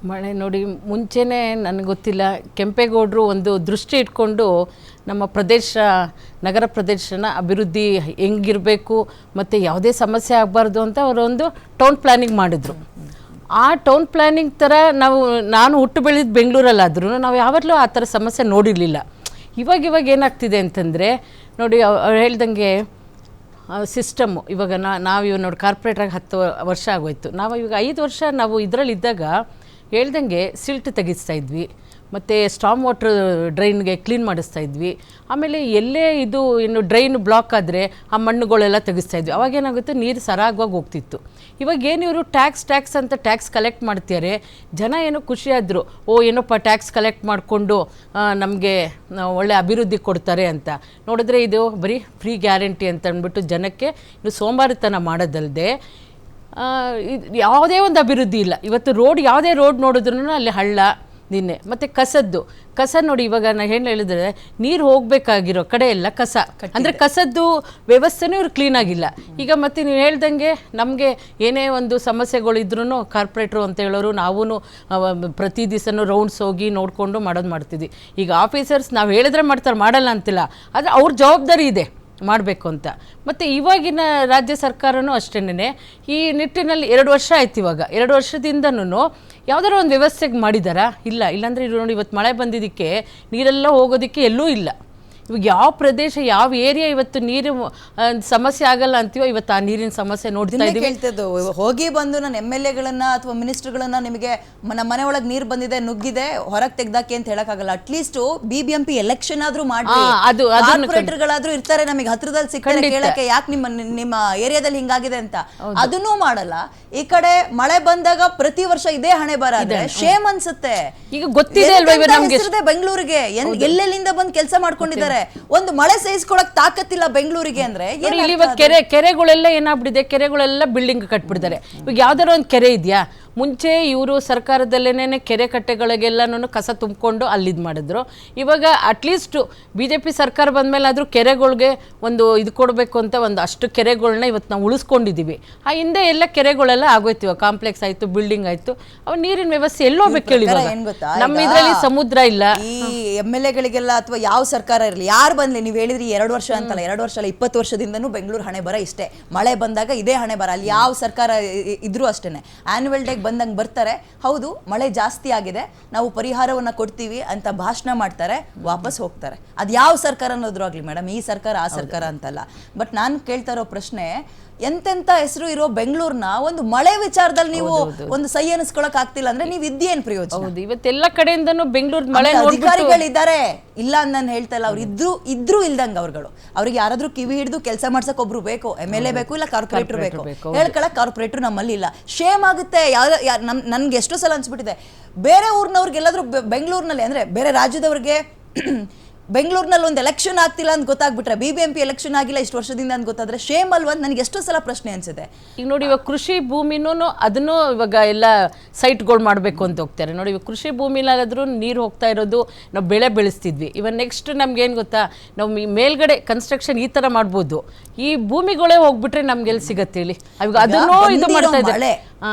ಮಳೆ ನೋಡಿ ಮುಂಚೆನೇ ನನಗೆ ಗೊತ್ತಿಲ್ಲ, ಕೆಂಪೇಗೌಡರು ಒಂದು ದೃಷ್ಟಿ ಇಟ್ಕೊಂಡು ನಮ್ಮ ಪ್ರದೇಶ, ನಗರ ಪ್ರದೇಶನ ಅಭಿವೃದ್ಧಿ ಹೆಂಗಿರಬೇಕು ಮತ್ತು ಯಾವುದೇ ಸಮಸ್ಯೆ ಆಗಬಾರ್ದು ಅಂತ ಅವರೊಂದು ಟೌನ್ ಪ್ಲ್ಯಾನಿಂಗ್ ಮಾಡಿದ್ರು. ಆ ಟೌನ್ ಪ್ಲ್ಯಾನಿಂಗ್ ಥರ ನಾನು ಹುಟ್ಟು ಬೆಳೆದ ಬೆಂಗಳೂರಲ್ಲಾದ್ರೂ ನಾವು ಯಾವಾಗಲೂ ಆ ಥರ ಸಮಸ್ಯೆ ನೋಡಿರಲಿಲ್ಲ. ಇವಾಗ ಏನಾಗ್ತಿದೆ ಅಂತಂದರೆ ನೋಡಿ, ಅವ್ರು ಹೇಳ್ದಂಗೆ ಸಿಸ್ಟಮ್ಮು ಇವಾಗ ನಾವು ನೋಡಿ ಕಾರ್ಪೊರೇಟ್ರಾಗಿ 10 ವರ್ಷ ಆಗೋಯ್ತು. ನಾವು ಇವಾಗ 5 ವರ್ಷ ನಾವು ಇದರಲ್ಲಿದ್ದಾಗ ಹೇಳ್ದಂಗೆ ಸಿಲ್ಟ್ ತೆಗಿಸ್ತಾ ಇದ್ವಿ, ಮತ್ತು ಸ್ಟಾಮ್ ವಾಟ್ರ್ ಡ್ರೈನ್ಗೆ ಕ್ಲೀನ್ ಮಾಡಿಸ್ತಾ ಇದ್ವಿ. ಆಮೇಲೆ ಎಲ್ಲೇ ಇದು ಇನ್ನು ಡ್ರೈನ್ ಬ್ಲಾಕ್ ಆದರೆ ಆ ಮಣ್ಣುಗಳೆಲ್ಲ ತೆಗಿಸ್ತಾ ಇದ್ವಿ. ಅವಾಗೇನಾಗುತ್ತೆ, ನೀರು ಸರಾಗವಾಗಿ ಹೋಗ್ತಿತ್ತು. ಇವಾಗ ಏನು ಇವರು ಟ್ಯಾಕ್ಸ್ ಅಂತ ಟ್ಯಾಕ್ಸ್ ಕಲೆಕ್ಟ್ ಮಾಡ್ತಿದ್ದಾರೆ. ಜನ ಏನೋ ಖುಷಿಯಾದರು, ಏನಪ್ಪ ಟ್ಯಾಕ್ಸ್ ಕಲೆಕ್ಟ್ ಮಾಡಿಕೊಂಡು ನಮಗೆ ಒಳ್ಳೆ ಅಭಿವೃದ್ಧಿ ಕೊಡ್ತಾರೆ ಅಂತ. ನೋಡಿದ್ರೆ ಇದು ಬರೀ ಫ್ರೀ ಗ್ಯಾರಂಟಿ ಅಂತ ಅಂದ್ಬಿಟ್ಟು ಜನಕ್ಕೆ ಇದು ಸೋಂಬಾರಿತನ ಮಾಡೋದಲ್ಲದೆ ಯಾವುದೇ ಒಂದು ಅಭಿವೃದ್ಧಿ ಇಲ್ಲ. ಇವತ್ತು ಯಾವುದೇ ರೋಡ್ ನೋಡಿದ್ರೂ ಅಲ್ಲಿ ಹಳ್ಳ ನಿನ್ನೆ, ಮತ್ತು ಕಸ ನೋಡಿ. ಇವಾಗ ನಾನು ಏನು ಹೇಳಿದ್ರೆ, ನೀರು ಹೋಗಬೇಕಾಗಿರೋ ಕಡೆ ಎಲ್ಲ ಕಸ, ಅಂದರೆ ಕಸದ್ದು ವ್ಯವಸ್ಥೆನೂ ಇವ್ರು ಕ್ಲೀನಾಗಿಲ್ಲ. ಈಗ ಮತ್ತು ನೀವು ಹೇಳ್ದಂಗೆ ನಮಗೆ ಏನೇ ಒಂದು ಸಮಸ್ಯೆಗಳಿದ್ರೂ ಕಾರ್ಪೊರೇಟ್ರು ಅಂತ ಹೇಳೋರು, ನಾವು ಪ್ರತಿ ದಿವಸನೂ ರೌಂಡ್ಸ್ ಹೋಗಿ ನೋಡಿಕೊಂಡು ಮಾಡ್ತಿದ್ವಿ. ಈಗ ಆಫೀಸರ್ಸ್ ನಾವು ಹೇಳಿದ್ರೆ ಮಾಡ್ತಾರೆ, ಮಾಡಲ್ಲ ಅಂತಿಲ್ಲ, ಆದರೆ ಅವ್ರ ಜವಾಬ್ದಾರಿ ಇದೆ ಮಾಡಬೇಕು ಅಂತ. ಮತ್ತು ಇವಾಗಿನ ರಾಜ್ಯ ಸರ್ಕಾರನೂ ಅಷ್ಟೇನೆ ಈ ನಿಟ್ಟಿನಲ್ಲಿ 2 ವರ್ಷ ಆಯ್ತು. ಇವಾಗ 2 ವರ್ಷದಿಂದನೂ ಯಾವುದಾದ್ರು ಒಂದು ವ್ಯವಸ್ಥೆಗೆ ಮಾಡಿದಾರಾ? ಇಲ್ಲಾಂದರೆ ನೋಡಿ, ಇವತ್ತು ಮಳೆ ಬಂದಿದ್ದಕ್ಕೆ ನೀರೆಲ್ಲ ಹೋಗೋದಕ್ಕೆ ಎಲ್ಲೂ ಇಲ್ಲ. ಇವಾಗ ಯಾವ ಪ್ರದೇಶ, ಯಾವ ಏರಿಯಾ ಇವತ್ತು ನೀರು ಸಮಸ್ಯೆ ಆಗಲ್ಲ ಅಂತೀವೋ, ಇವತ್ತು ಆ ನೀರಿನ ಸಮಸ್ಯೆ ನೋಡ್ತಾ ಇದ್ದೀವಿ. ಹೋಗಿ ಬಂದು ನನ್ನ MLAಗಳನ್ನ ಅಥವಾ ಮಿನಿಸ್ಟರ್ಗಳನ್ನ ನಿಮಗೆ ನಮ್ಮ ಮನೆ ಒಳಗೆ ನೀರು ಬಂದಿದೆ, ನುಗ್ಗಿದೆ, ಹೊರಗೆ ತೆಗ್ದಾಕೆ ಅಂತ ಹೇಳಕ್ಕಾಗಲ್ಲ. ಅಟ್ಲೀಸ್ಟ್ BBMP ಎಲೆಕ್ಷನ್ ಆದ್ರೂ ಮಾಡಿ, ಕಾರ್ಪೊರೇಟರ್ಗಳಾದ್ರೂ ಇರ್ತಾರೆ ನಮಗೆ ಹತ್ರದಲ್ಲಿ ಸಿಕ್ಕರೆ ಕೇಳಕ್ಕೆ, ಯಾಕೆ ನಿಮ್ಮ ಏರಿಯಾದಲ್ಲಿ ಹಿಂಗಾಗಿದೆ ಅಂತ. ಅದನ್ನೂ ಮಾಡಲ್ಲ. ಈ ಕಡೆ ಮಳೆ ಬಂದಾಗ ಪ್ರತಿ ವರ್ಷ ಇದೇ ಹಣೆ ಬರ ಆದ್ರೆ ಶೇಮ್ ಅನ್ಸುತ್ತೆ. ಈಗ ಗೊತ್ತಿದೆ ಅಲ್ವಾ ನಮ್ಗೆ, ಬೆಂಗಳೂರಿಗೆ ಎಲ್ಲೆಲ್ಲಿಂದ ಬಂದು ಕೆಲಸ ಮಾಡ್ಕೊಂಡಿದ್ದಾರೆ. ಒಂದು ಮಳೆ ಸಹಿಸ್ಕೊಳಕ್ ತಾಕತ್ತಿಲ್ಲ ಬೆಂಗಳೂರಿಗೆ ಅಂದ್ರೆ. ಇವಾಗ ಕೆರೆಗಳೆಲ್ಲ ಏನಾಗ್ಬಿಟ್ಟಿದೆ, ಕೆರೆಗಳೆಲ್ಲ ಬಿಲ್ಡಿಂಗ್ ಕಟ್ಬಿಟ್ಟಿದ್ದಾರೆ. ಇವಾಗ ಯಾವ್ದಾರ ಒಂದು ಕೆರೆ ಇದೆಯಾ? ಮುಂಚೆ ಇವರು ಸರ್ಕಾರದಲ್ಲೇನೆ ಕೆರೆ ಕಟ್ಟೆಗಳಿಗೆಲ್ಲನೂ ಕಸ ತುಂಬಿಕೊಂಡು ಅಲ್ಲಿದ್ದು ಮಾಡಿದ್ರು. ಇವಾಗ ಅಟ್ಲೀಸ್ಟ್ BJP ಸರ್ಕಾರ ಬಂದಮೇಲೆ ಆದರೂ ಕೆರೆಗಳಿಗೆ ಒಂದು ಇದು ಕೊಡಬೇಕು ಅಂತ ಒಂದು ಅಷ್ಟು ಕೆರೆಗಳನ್ನ ಇವತ್ತು ನಾವು ಉಳಿಸ್ಕೊಂಡಿದ್ದೀವಿ. ಆ ಹಿಂದೆ ಎಲ್ಲ ಕೆರೆಗಳೆಲ್ಲ ಆಗೋಯ್ತು, ಕಾಂಪ್ಲೆಕ್ಸ್ ಆಯಿತು, ಬಿಲ್ಡಿಂಗ್ ಆಯಿತು. ಅವ ನೀರಿನ ವ್ಯವಸ್ಥೆ ಎಲ್ಲೋ ಬೇಕು ಹೇಳಿ. ನಮ್ಮ ಇದರಲ್ಲಿ ಸಮುದ್ರ ಇಲ್ಲ. ಈ MLAಗಳಿಗೆಲ್ಲ ಅಥವಾ ಯಾವ ಸರ್ಕಾರ ಇರಲಿ, ಯಾರು ಬಂದ್ಲಿ, ನೀವು ಹೇಳಿದ್ರಿ 2 ವರ್ಷ ಅಂತಲ್ಲ, 2 ವರ್ಷ ಅಲ್ಲ, 20 ವರ್ಷದಿಂದನೂ ಬೆಂಗಳೂರು ಹಣೆ ಬರ ಇಷ್ಟೇ. ಮಳೆ ಬಂದಾಗ ಇದೇ ಹಣೆ ಬರ. ಅಲ್ಲಿ ಯಾವ ಸರ್ಕಾರ ಇದ್ರೂ ಅಷ್ಟೇನೆ ಆನ್ಯುವಲ್ ಡೇ ಬಂದಂಗೆ ಬರ್ತಾರೆ, ಹೌದು ಮಳೆ ಜಾಸ್ತಿ ಆಗಿದೆ, ನಾವು ಪರಿಹಾರವನ್ನ ಕೊಡ್ತೀವಿ ಅಂತ ಭಾಷಣ ಮಾಡ್ತಾರೆ, ವಾಪಸ್ ಹೋಗ್ತಾರೆ. ಅದು ಯಾವ ಸರ್ಕಾರ ಅನ್ನೋದ್ರು ಆಗ್ಲಿ ಮೇಡಮ್, ಈ ಸರ್ಕಾರ ಆ ಸರ್ಕಾರ ಅಂತಲ್ಲ. ಬಟ್ ನಾನು ಕೇಳ್ತಾ ಇರೋ ಪ್ರಶ್ನೆ, ಎಂತೆಂತ ಹೆಸರು ಇರೋ ಬೆಂಗಳೂರ್ನ ಒಂದು ಮಳೆ ವಿಚಾರದಲ್ಲಿ ನೀವು ಒಂದು ಸೈ ಅನಿಸ್ಕೊಳಕ್ ಆಗ್ತಿಲ್ಲ ಅಂದ್ರೆ ನೀವು ಇದ್ದೇನ್ ಪ್ರಯೋಜನ? ಇವತ್ತೆಲ್ಲ ಕಡೆಯಿಂದನೂ ಬೆಂಗಳೂರು ಮಳೆ ಅಧಿಕಾರಿಗಳಿದ್ದಾರೆ, ಇಲ್ಲ ಅಂತ ನಾನು ಹೇಳ್ತಾ ಇಲ್ಲ. ಅವ್ರು ಇದ್ರು ಇಲ್ದಂಗ ಅವ್ರಿಗೆ ಯಾರಾದ್ರೂ ಕಿವಿ ಹಿಡಿದು ಕೆಲಸ ಮಾಡ್ಸಕ್ ಒಬ್ರು ಬೇಕು, MLA ಬೇಕು, ಇಲ್ಲ ಕಾರ್ಪೊರೇಟರ್ ಬೇಕು. ಹೇಳ್ಕೊಳಕ್ ಕಾರ್ಪೊರೇಟರ್ ನಮ್ಮಲ್ಲಿ ಇಲ್ಲ. ಶೇಮ್ ಆಗುತ್ತೆ. ನನ್ಗೆ ಎಷ್ಟೋ ಸಲ ಅನ್ಸ್ಬಿಟ್ಟಿದೆ, ಬೇರೆ ಊರ್ನವ್ರಿಗೆಲ್ಲಾದ್ರೂ ಬೆಂಗಳೂರಿನಲ್ಲಿ ಅಂದ್ರೆ ಬೇರೆ ರಾಜ್ಯದವ್ರಿಗೆ ಬೆಂಗಳೂರಿನಲ್ಲಿ ಒಂದು ಎಲೆಕ್ಷನ್ ಆಗ್ತಿಲ್ಲ ಅಂತ ಗೊತ್ತಾಗ್ಬಿಟ್ರೆ, BBMP ಎಲೆಕ್ಷನ್ ಆಗಿಲ್ಲ ಇಷ್ಟು ವರ್ಷದಿಂದ ಅಂತ ಗೊತ್ತಾದ್ರೆ ಶೇಮ್ ಅಲ್ವಾ ಅಂತ ನನಗೆ ಎಷ್ಟೋ ಸಲ ಪ್ರಶ್ನೆ ಅನ್ಸುತ್ತೆ. ಈಗ ನೋಡಿ, ಇವಾಗ ಕೃಷಿ ಭೂಮಿನೂ ಅದನ್ನು ಇವಾಗ ಎಲ್ಲ ಸೈಟ್ಗಳು ಮಾಡಬೇಕು ಅಂತ ಹೋಗ್ತಾರೆ. ನೋಡಿ, ಇವಾಗ ಕೃಷಿ ಭೂಮಿಲಾದ್ರೂ ನೀರು ಹೋಗ್ತಾ ಇರೋದು, ನಾವು ಬೆಳೆ ಬೆಳೆಸ್ತಿದ್ವಿ. ಇವಾಗ ನೆಕ್ಸ್ಟ್ ನಮ್ಗೆ ಏನು ಗೊತ್ತಾ, ನಾವು ಮೇಲ್ಗಡೆ ಕನ್ಸ್ಟ್ರಕ್ಷನ್ ಈ ಥರ ಮಾಡ್ಬೋದು. ಈ ಭೂಮಿಗಳೇ ಹೋಗ್ಬಿಟ್ರೆ ನಮ್ಗೆ ಎಲ್ಲಿ ಸಿಗತ್ತೆ ಹೇಳಿ? ಇವಾಗ ಅದನ್ನೂ ಇದು ಮಾಡ್ತಾ ಇದ್ದಾರೆ.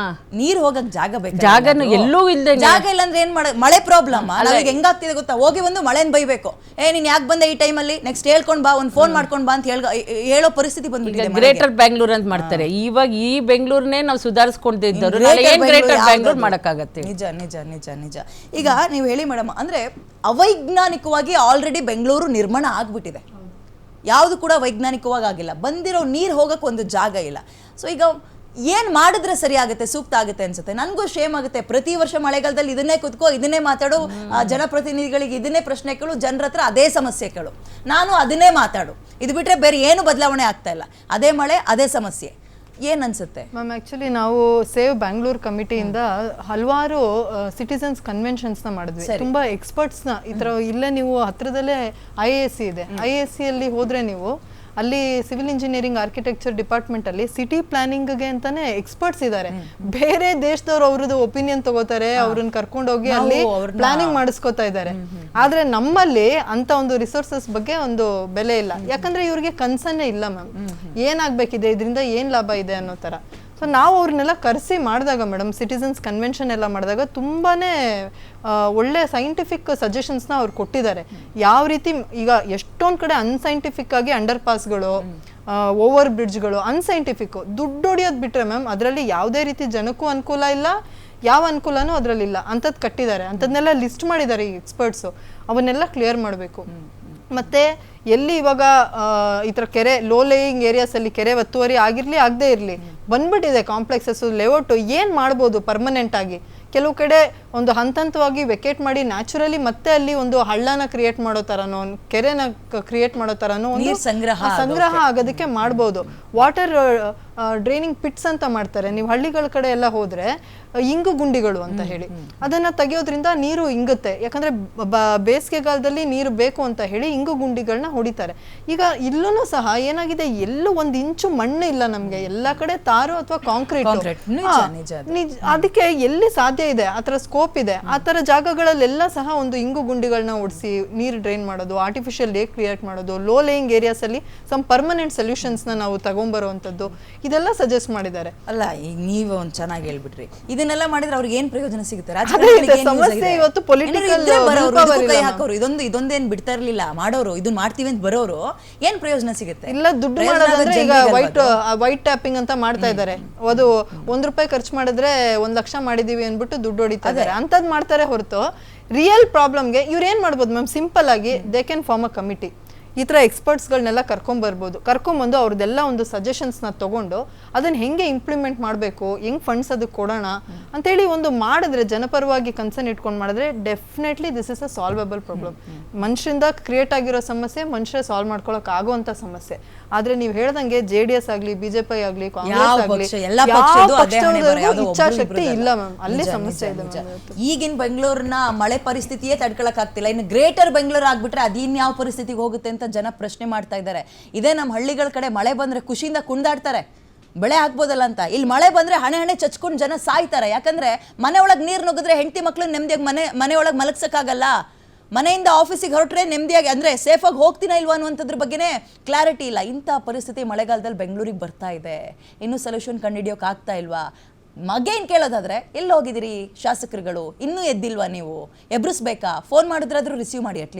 ನೀರು ಹೋಗಕ್ ಜಾಗ ಬೇಕು, ಜಾಗನು ಎಲ್ಲೂ ಇಲ್ಲದೆ. ಜಾಗ ಇಲ್ಲ ಅಂದ್ರೆ ಏನ್ ಮಳೆ ಪ್ರಾಬ್ಲಮ್. ನಾವೀಗ ಹೆಂಗಾಗ್ತಿದೆ ಗೊತ್ತಾ, ಹೋಗಿ ಒಂದು ಮಳೆನ್ ಬೈಬೇಕು, ನೀನ್ ಯಾಕೆ ಬಂದೆ ಈ ಟೈಮಲ್ಲಿ, ನೆಕ್ಸ್ಟ್ ಹೇಳ್ಕೊಂಡ್ ಬಾ, ಒಂದು ಫೋನ್ ಮಾಡ್ಕೊಂಡ್ ಬಾ ಅಂತ ಹೇಳೋ ಪರಿಸ್ಥಿತಿ ಬಂದ್ಬಿಟ್ಟಿದೆ. ಗ್ರೇಟರ್ ಬ್ಯಾಂಗ್ಳೂರ್ ಅಂತ ಮಾಡ್ತಾರೆ. ಇವಾಗ ಈ ಬೆಂಗಳೂರನ್ನೇ ನಾವು ಸುಧಾರಿಸ್ಕೊಂಡೇ ಇದ್ದವರು ಗ್ರೇಟರ್ ಬ್ಯಾಂಗ್ಳೂರ್ ಮಾಡಕ್ಕಾಗತ್ತೆ. ನಿಜ ನಿಜ ನಿಜ ನಿಜ. ಈಗ ನೀವು ಹೇಳಿ ಮೇಡಮ್, ಅಂದ್ರೆ ಅವೈಜ್ಞಾನಿಕವಾಗಿ ಆಲ್ರೆಡಿ ಬೆಂಗಳೂರು ನಿರ್ಮಾಣ ಆಗ್ಬಿಟ್ಟಿದೆ. ಯಾವುದು ಕೂಡ ವೈಜ್ಞಾನಿಕವಾಗಿ ಆಗಿಲ್ಲ. ಬಂದಿರೋ ನೀರು ಹೋಗಕ್ಕೆ ಒಂದು ಜಾಗ ಇಲ್ಲ. ಸೊ ಈಗ ಏನ್ ಮಾಡಿದ್ರೆ ಸರಿ ಆಗುತ್ತೆ, ಸೂಕ್ತ ಆಗುತ್ತೆ ಅನ್ಸುತ್ತೆ. ನನಗೂ ಶೇಮ್ ಆಗುತ್ತೆ. ಪ್ರತಿ ವರ್ಷ ಮಳೆಗಾಲದಲ್ಲಿ ಇದನ್ನೇ ಕುತ್ಕೋ, ಇದನ್ನೇ ಮಾತಾಡು, ಜನಪ್ರತಿನಿಧಿಗಳಿಗೆ ಇದನ್ನೇ ಪ್ರಶ್ನೆ ಕೇಳು, ಜನರ ಹತ್ರ ಅದೇ ಸಮಸ್ಯೆ ಕೇಳು, ನಾನು ಅದನ್ನೇ ಮಾತಾಡು. ಇದು ಬಿಟ್ರೆ ಬೇರೆ ಏನು ಬದಲಾವಣೆ ಆಗ್ತಾ ಇಲ್ಲ. ಅದೇ ಮಳೆ, ಅದೇ ಸಮಸ್ಯೆ. ಏನ್ ಅನ್ಸುತ್ತೆ ಮ್ಯಾಮ್? ಆಕ್ಚುಲಿ ನಾವು ಸೇವ್ ಬ್ಯಾಂಗ್ಳೂರ್ ಕಮಿಟಿಯಿಂದ ಹಲವಾರು ಸಿಟಿಸನ್ಸ್ ಕನ್ವೆನ್ಷನ್ಸ್ನ ಮಾಡಿದ್ವಿ. ತುಂಬಾ ಎಕ್ಸ್ಪರ್ಟ್ಸ್ನ ಈ ಥರ ಇಲ್ಲೇ ನೀವು ಹತ್ರದಲ್ಲೇ IASC ಇದೆ. IASC ಅಲ್ಲಿ ಹೋದ್ರೆ ನೀವು ಅಲ್ಲಿ ಸಿವಿಲ್ ಇಂಜಿನಿಯರಿಂಗ್ ಆರ್ಕಿಟೆಕ್ಚರ್ ಡಿಪಾರ್ಟ್ಮೆಂಟ್ ಅಲ್ಲಿ ಸಿಟಿ ಪ್ಲಾನಿಂಗ್ಗೆ ಅಂತಾನೆ ಎಕ್ಸ್ಪರ್ಟ್ಸ್ ಇದ್ದಾರೆ. ಬೇರೆ ದೇಶದವ್ರು ಅವ್ರದ್ದು ಒಪಿನಿಯನ್ ತಗೋತಾರೆ, ಅವ್ರನ್ನ ಕರ್ಕೊಂಡು ಹೋಗಿ ಅಲ್ಲಿ ಪ್ಲಾನಿಂಗ್ ಮಾಡಿಸ್ಕೊತಾ ಇದ್ದಾರೆ. ಆದ್ರೆ ನಮ್ಮಲ್ಲಿ ಅಂತ ಒಂದು ರಿಸೋರ್ಸಸ್ ಬಗ್ಗೆ ಒಂದು ಬೆಲೆ ಇಲ್ಲ. ಯಾಕಂದ್ರೆ ಇವ್ರಿಗೆ ಕನ್ಸನ್ನೇ ಇಲ್ಲ ಮ್ಯಾಮ್, ಏನಾಗ್ಬೇಕಿದೆ, ಇದರಿಂದ ಏನ್ ಲಾಭ ಇದೆ ಅನ್ನೋ ತರ. ಸೊ ನಾವು ಅವ್ರನ್ನೆಲ್ಲ ಕರೆಸಿ ಮಾಡಿದಾಗ ಮೇಡಮ್ ಸಿಟಿಸನ್ಸ್ ಕನ್ವೆನ್ಷನ್ ಎಲ್ಲ ಮಾಡಿದಾಗ ತುಂಬಾ ಒಳ್ಳೆ ಸೈಂಟಿಫಿಕ್ ಸಜೆಷನ್ಸ್ನ ಅವ್ರು ಕೊಟ್ಟಿದ್ದಾರೆ. ಯಾವ ರೀತಿ ಈಗ ಎಷ್ಟೊಂದು ಕಡೆ ಅನ್ಸೈಂಟಿಫಿಕ್ ಆಗಿ ಅಂಡರ್ ಪಾಸ್ಗಳು, ಓವರ್ ಬ್ರಿಡ್ಜ್ಗಳು ಅನ್ಸೈಂಟಿಫಿಕ್, ದುಡ್ಡು ಹೊಡಿಯೋದು ಬಿಟ್ರೆ ಮ್ಯಾಮ್ ಅದರಲ್ಲಿ ಯಾವುದೇ ರೀತಿ ಜನಕ್ಕೂ ಅನುಕೂಲ ಇಲ್ಲ, ಯಾವ ಅನುಕೂಲನೂ ಅದರಲ್ಲಿಲ್ಲ ಅಂಥದ್ದು ಕಟ್ಟಿದ್ದಾರೆ. ಅಂಥದ್ದನ್ನೆಲ್ಲ ಲಿಸ್ಟ್ ಮಾಡಿದ್ದಾರೆ ಈ ಎಕ್ಸ್ಪರ್ಟ್ಸು. ಅವನ್ನೆಲ್ಲ ಕ್ಲಿಯರ್ ಮಾಡಬೇಕು. ಮತ್ತು ಎಲ್ಲಿ ಇವಾಗ ಈ ಥರ ಕೆರೆ ಲೋ ಲೇಯಿಂಗ್ ಏರಿಯಾಸಲ್ಲಿ ಕೆರೆ ಒತ್ತುವರಿ ಆಗಿರಲಿ ಆಗದೇ ಇರಲಿ ಬಂದ್ಬಿಟ್ಟಿದೆ ಕಾಂಪ್ಲೆಕ್ಸಸ್ಸು, ಲೇಔಟು, ಏನು ಮಾಡ್ಬೋದು ಪರ್ಮನೆಂಟಾಗಿ. ಕೆಲವು ಕಡೆ ಒಂದು ಹಂತವಾಗಿ ವೆಕೇಟ್ ಮಾಡಿ ನ್ಯಾಚುರಲಿ ಮತ್ತೆ ಅಲ್ಲಿ ಒಂದು ಹಳ್ಳನ ಕ್ರಿಯೇಟ್ ಮಾಡೋ ಥರನೋ, ಕೆರೆನ ಕ್ರಿಯೇಟ್ ಮಾಡೋ ಥರನೋ ಒಂದು ಸಂಗ್ರಹ ಆಗೋದಕ್ಕೆ ಮಾಡ್ಬೋದು. ವಾಟರ್ ಡ್ರೈನಿಂಗ್ ಪಿಟ್ಸ್ ಅಂತ ಮಾಡ್ತಾರೆ. ನೀವು ಹಳ್ಳಿಗಳ ಕಡೆ ಎಲ್ಲ ಹೋದರೆ ಇಂಗು ಗುಂಡಿಗಳು ಅಂತ ಹೇಳಿ ಅದನ್ನು ತೆಗೆಯೋದ್ರಿಂದ ನೀರು ಇಂಗುತ್ತೆ. ಯಾಕಂದರೆ ಬೇಸಿಗೆಗಾಲದಲ್ಲಿ ನೀರು ಬೇಕು ಅಂತ ಹೇಳಿ ಇಂಗು ಗುಂಡಿಗಳನ್ನ ಹೊಡಿತಾರೆ. ಈಗ ಇಲ್ಲೂ ಸಹ ಏನಾಗಿದೆ, ಎಲ್ಲೂ ಒಂದು ಇಂಚು ಮಣ್ಣು ಇಲ್ಲ ನಮಗೆ, ಎಲ್ಲ ಕಡೆ ತಾರು ಅಥವಾ ಕಾಂಕ್ರೀಟ್. ಅದಕ್ಕೆ ಎಲ್ಲಿ ಸಾಧ್ಯ ಇದೆ ಆ ಥರ ಸ್ಕೋಪ್ ಇದೆ, ಆ ಥರ ಜಾಗಗಳಲ್ಲೆಲ್ಲ ಸಹ ಒಂದು ಇಂಗು ಗುಂಡಿಗಳನ್ನ ಓಡಿಸಿ ನೀರು ಡ್ರೈನ್ ಮಾಡೋದು, ಆರ್ಟಿಫಿಷಿಯಲ್ ಲೇಕ್ ಕ್ರಿಯೇಟ್ ಮಾಡೋದು, ಲೋ ಲೇಯಿಂಗ್ ಏರಿಯಾಸಲ್ಲಿ ಸಮ್ ಪರ್ಮನೆಂಟ್ ಸೊಲ್ಯೂಷನ್ಸ್ನ ನಾವು ತಗೊಂಬರುವಂಥದ್ದು, ಇದೆಲ್ಲ ಸಜೆಸ್ಟ್ ಮಾಡಿದ್ದಾರೆ. ಅಲ್ಲ, ಈಗ ನೀವು ಒಂದು ಚೆನ್ನಾಗಿ ಹೇಳ್ಬಿಟ್ರಿ, ಇದನ್ನೆಲ್ಲ ಮಾಡಿದ್ರೆ ಅವ್ರಿಗೆ ಏನ್ ಪ್ರಯೋಜನ ಸಿಗುತ್ತೆ? ಸಮಸ್ಯೆ ಇವತ್ತು ಪೊಲಿಟಿಕಲ್ ಕೈ ಹಾಕೋರು ಇದೊಂದೇನ್ ಬಿಡ್ತಾ ಇರ್ಲಿಲ್ಲ ಮಾಡೋರು, ಇದನ್ನ ಮಾಡ್ತೀವಿ ಅಂತ ಬರೋರು ಏನ್ ಪ್ರಯೋಜನ ಸಿಗುತ್ತೆ? ಇಲ್ಲ, ದುಡ್ಡು ಮಾಡೋದಂದ್ರೆ ಈಗ ವೈಟ್ ಟ್ಯಾಪಿಂಗ್ ಅಂತ ಮಾಡ್ತಾ ಇದ್ದಾರೆ. ಅದು ₹1 ಖರ್ಚು ಮಾಡಿದ್ರೆ 1 ಲಕ್ಷ ಮಾಡಿದೀವಿ ಅನ್ಬಿಟ್ಟು ದುಡ್ಡು ಹೊಡಿತಾ ಇದ್ದಾರೆ. ಅಂತದ್ ಮಾಡ್ತಾರೆ ಹೊರತು ರಿಯಲ್ ಪ್ರಾಬ್ಲಮ್ಗೆ ಇವ್ರು ಏನ್ ಮಾಡ್ಬೋದು ಮ್ಯಾಮ್? ಸಿಂಪಲ್ ಆಗಿ they can form a committee. ಈ ಥರ ಎಕ್ಸ್ಪರ್ಟ್ಸ್ಗಳನ್ನೆಲ್ಲ ಕರ್ಕೊಂಬರ್ಬೋದು. ಕರ್ಕೊಂಬಂದು ಅವ್ರದ್ದೆಲ್ಲ ಒಂದು ಸಜೆಷನ್ಸ್ನ ತೊಗೊಂಡು ಅದನ್ನು ಹೆಂಗೆ ಇಂಪ್ಲಿಮೆಂಟ್ ಮಾಡಬೇಕು, ಹೆಂಗೆ ಫಂಡ್ಸ್ ಅದಕ್ಕೆ ಕೊಡೋಣ ಅಂತೇಳಿ ಒಂದು ಮಾಡಿದ್ರೆ, ಜನಪರವಾಗಿ ಕನ್ಸರ್ನ್ ಇಟ್ಕೊಂಡು ಮಾಡಿದ್ರೆ definitely this is a solvable problem. ಮನುಷ್ಯರಿಂದ ಕ್ರಿಯೇಟ್ ಆಗಿರೋ ಸಮಸ್ಯೆ ಮನುಷ್ಯ ಸಾಲ್ವ್ ಮಾಡ್ಕೊಳಕ್ ಆಗುವಂಥ ಸಮಸ್ಯೆ. ಆದರೆ ನೀವು ಹೇಳ್ದಂಗೆ JDS ಆಗಲಿ, BJP ಆಗಲಿ, ಕಾಂಗ್ರೆಸ್ ಆಗಲಿ, ಇಚ್ಛಾಶಕ್ತಿ ಇಲ್ಲ ಮ್ಯಾಮ್. ಅಲ್ಲೇ ಸಮಸ್ಯೆ ಇದೆ. ಈಗಿನ ಬೆಂಗಳೂರಿನ ಮಳೆ ಪರಿಸ್ಥಿತಿಯೇ ತಡ್ಕೊಳಕ್ ಆಗ್ತಿಲ್ಲ, ಇನ್ನು ಗ್ರೇಟರ್ ಬೆಂಗಳೂರು ಆಗ್ಬಿಟ್ರೆ ಅದಿನ್ಯಾವ ಪರಿಸ್ಥಿತಿಗೆ ಹೋಗುತ್ತೆ ಅಂತ ಜನ ಪ್ರಶ್ನೆ ಮಾಡ್ತಾ ಇದ್ದಾರೆ. ಇದೇ ನಮ್ಮ ಹಳ್ಳಿಗಳ ಕಡೆ ಮಳೆ ಬಂದ್ರೆ ಖುಷಿಯಿಂದ ಕುಣಿದಾಡ್ತಾರೆ, ಬೆಳೆ ಹಾಕ್ಬೋದಲ್ಲ ಅಂತ. ಇಲ್ಲಿ ಮಳೆ ಬಂದ್ರೆ ಹಣೆ ಚಚ್ಕೊಂಡು ಜನ ಸಾಯ್ತಾರೆ. ಯಾಕಂದ್ರೆ ಮನೆ ಒಳಗೆ ನೀರು ನುಗ್ಗಿದ್ರೆ ಹೆಂಡತಿ ಮಕ್ಳು ನೆಮ್ಮದಿಯಾಗಿ ಮನೆ ಒಳಗೆ ಮಲಗ್ಸಕ್ಕಾಗಲ್ಲ. ಮನೆಯಿಂದ ಆಫೀಸಿಗೆ ಹೊರಟ್ರೆ ನೆಮ್ಮದಿಯಾಗಿ ಅಂದರೆ ಸೇಫಾಗಿ ಹೋಗ್ತೀನಾ ಇಲ್ವಾ ಅನ್ನುವಂಥದ್ರ ಬಗ್ಗೆನೇ ಕ್ಲಾರಿಟಿ ಇಲ್ಲ. ಇಂಥ ಪರಿಸ್ಥಿತಿ ಮಳೆಗಾಲದಲ್ಲಿ ಬೆಂಗಳೂರಿಗೆ ಬರ್ತಾ ಇದೆ. ಇನ್ನೂ ಸೊಲ್ಯೂಷನ್ ಕಂಡುಹಿಡಿಯೋಕೆ ಆಗ್ತಾ ಇಲ್ವಾ? ಮಗೇನು ಕೇಳೋದಾದ್ರೆ ಎಲ್ಲಿ ಹೋಗಿದ್ದೀರಿ ಶಾಸಕರುಗಳು? ಇನ್ನೂ ಎದ್ದಿಲ್ವಾ ನೀವು? ಎಬ್ರಿಸ್ಬೇಕಾ? ಫೋನ್ ಮಾಡಿದ್ರಾದ್ರೂ ರಿಸೀವ್ ಮಾಡಿ ಅಟ್ಲೀಸ್ಟ್.